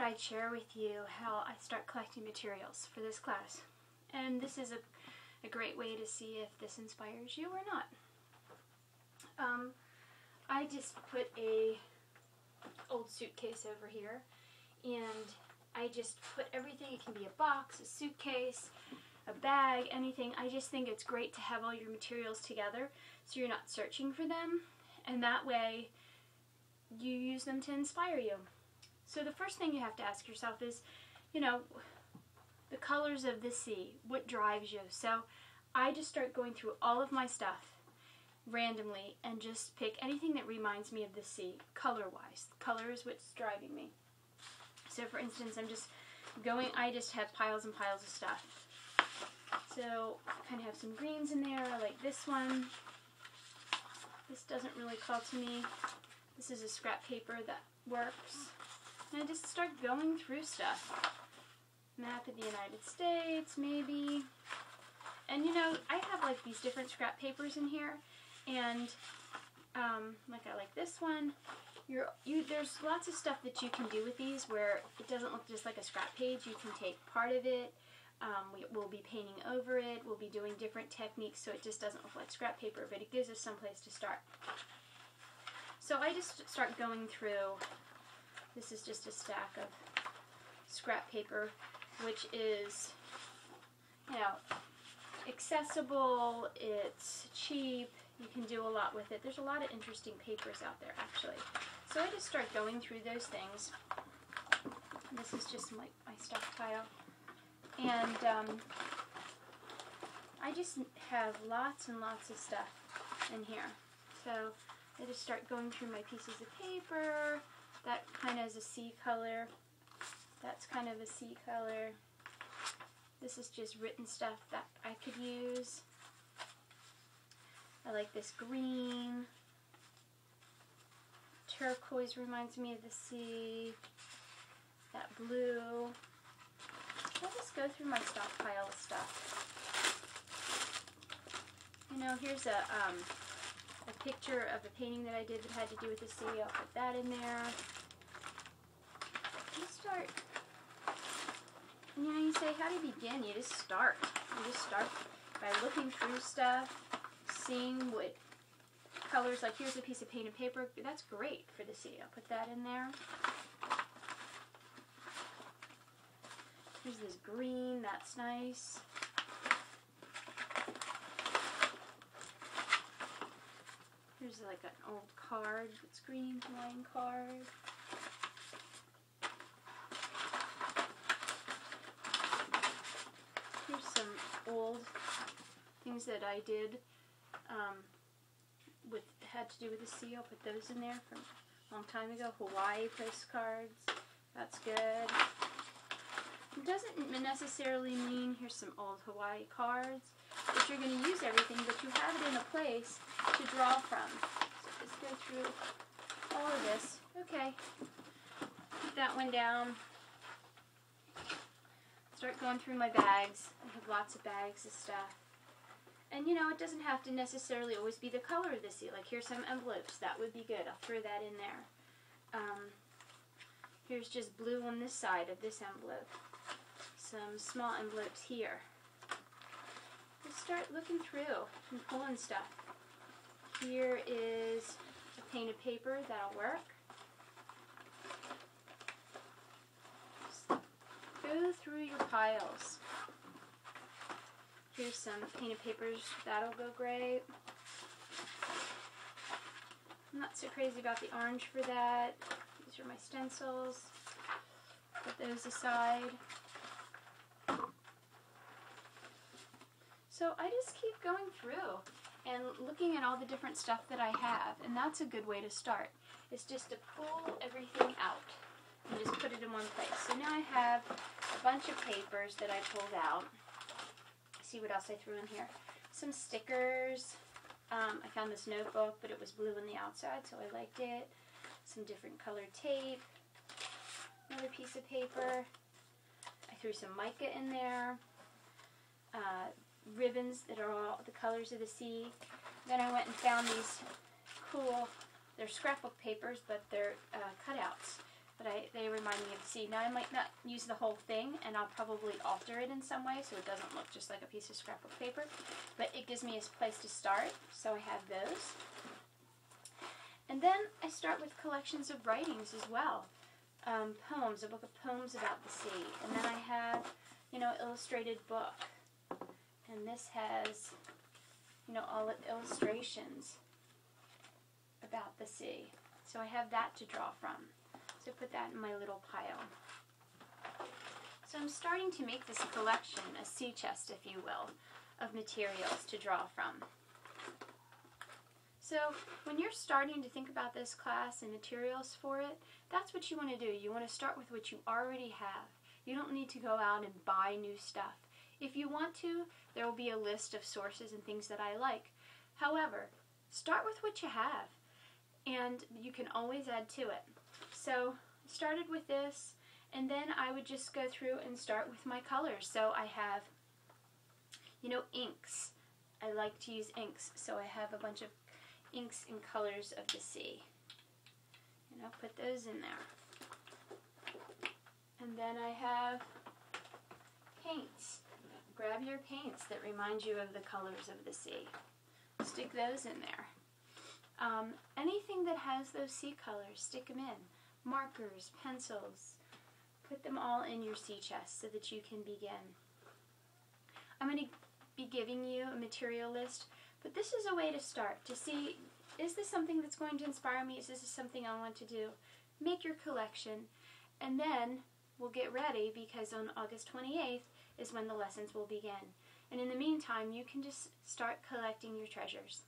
I'd share with you how I start collecting materials for this class. And this is a great way to see if this inspires you or not. I just put a old suitcase over here, and I just put everything. It can be a box, a suitcase, a bag, anything. I just think it's great to have all your materials together so you're not searching for them, and that way you use them to inspire you. So the first thing you have to ask yourself is, the colors of the sea, what drives you? So I just start going through all of my stuff randomly and just pick anything that reminds me of the sea, color-wise. Color is what's driving me. So for instance, I just have piles and piles of stuff. So I kind of have some greens in there. I like this one. This doesn't really call to me. This is a scrap paper that works. And I just start going through stuff. Map of the United States, maybe. And I have like these different scrap papers in here. And like I like this one. There's lots of stuff that you can do with these where it doesn't look just like a scrap page. You can take part of it. We'll be painting over it. We'll be doing different techniques so it just doesn't look like scrap paper, but it gives us some place to start. So I just start going through. This is just a stack of scrap paper, which is, accessible, it's cheap, you can do a lot with it. There's a lot of interesting papers out there, actually. So I just start going through those things. This is just my stockpile. And I just have lots and lots of stuff in here. So I just start going through my pieces of paper. That kind of is a sea color. That's kind of a sea color. This is just written stuff that I could use. I like this green. Turquoise reminds me of the sea. That blue. I'll just go through my stockpile of stuff. Here's a picture of a painting that I did that had to do with the sea. I'll put that in there. You start, you say, how do you begin? You just start. You just start by looking through stuff, seeing what colors, like here's a piece of painted paper. That's great for the sea. I'll put that in there. Here's this green. That's nice. Here's like an old card. It's green Hawaiian card. Here's some old things that I did had to do with the sea. I'll put those in there from a long time ago. Hawaii postcards. That's good. It doesn't necessarily mean here's some old Hawaii cards that you're going to use everything, but you have it in a place to draw from. So just go through all of this. Okay. Put that one down. Start going through my bags. I have lots of bags of stuff. And it doesn't have to necessarily always be the color of the sea. Like here's some envelopes. That would be good. I'll throw that in there. Here's just blue on this side of this envelope. Some small envelopes here. Just start looking through and pulling stuff. Here is a painted paper. That'll work. Just go through your piles. Here's some painted papers. That'll go great. I'm not so crazy about the orange for that. These are my stencils. Put those aside. So I just keep going through and looking at all the different stuff that I have, and that's a good way to start. It's just to pull everything out and just put it in one place. So now I have a bunch of papers that I pulled out. See what else I threw in here. Some stickers. I found this notebook, but it was blue on the outside, so I liked it. Some different colored tape. Another piece of paper. I threw some mica in there. Ribbons that are all the colors of the sea. Then I went and found these cool, they're scrapbook papers, but they're cutouts but they remind me of the sea. Now I might not use the whole thing, and I'll probably alter it in some way so it doesn't look just like a piece of scrapbook paper, but it gives me a place to start, so I have those. And then I start with collections of writings as well. Poems, a book of poems about the sea. And then I have, illustrated book. And this has, all the illustrations about the sea. So I have that to draw from. So put that in my little pile. So I'm starting to make this collection, a sea chest, if you will, of materials to draw from. So when you're starting to think about this class and materials for it, that's what you want to do. You want to start with what you already have. You don't need to go out and buy new stuff. If you want to, there will be a list of sources and things that I like. However, start with what you have, and you can always add to it. So I started with this, and then I would just go through and start with my colors. So I have, inks. I like to use inks, so I have a bunch of inks and colors of the sea. And I'll put those in there. And then I have paints. Grab your paints that remind you of the colors of the sea. Stick those in there. Anything that has those sea colors, stick them in. Markers, pencils, put them all in your sea chest so that you can begin. I'm going to be giving you a material list, but this is a way to start, to see, is this something that's going to inspire me? Is this something I want to do? Make your collection, and then we'll get ready, because on August 28th is when the lessons will begin. And in the meantime, you can just start collecting your treasures.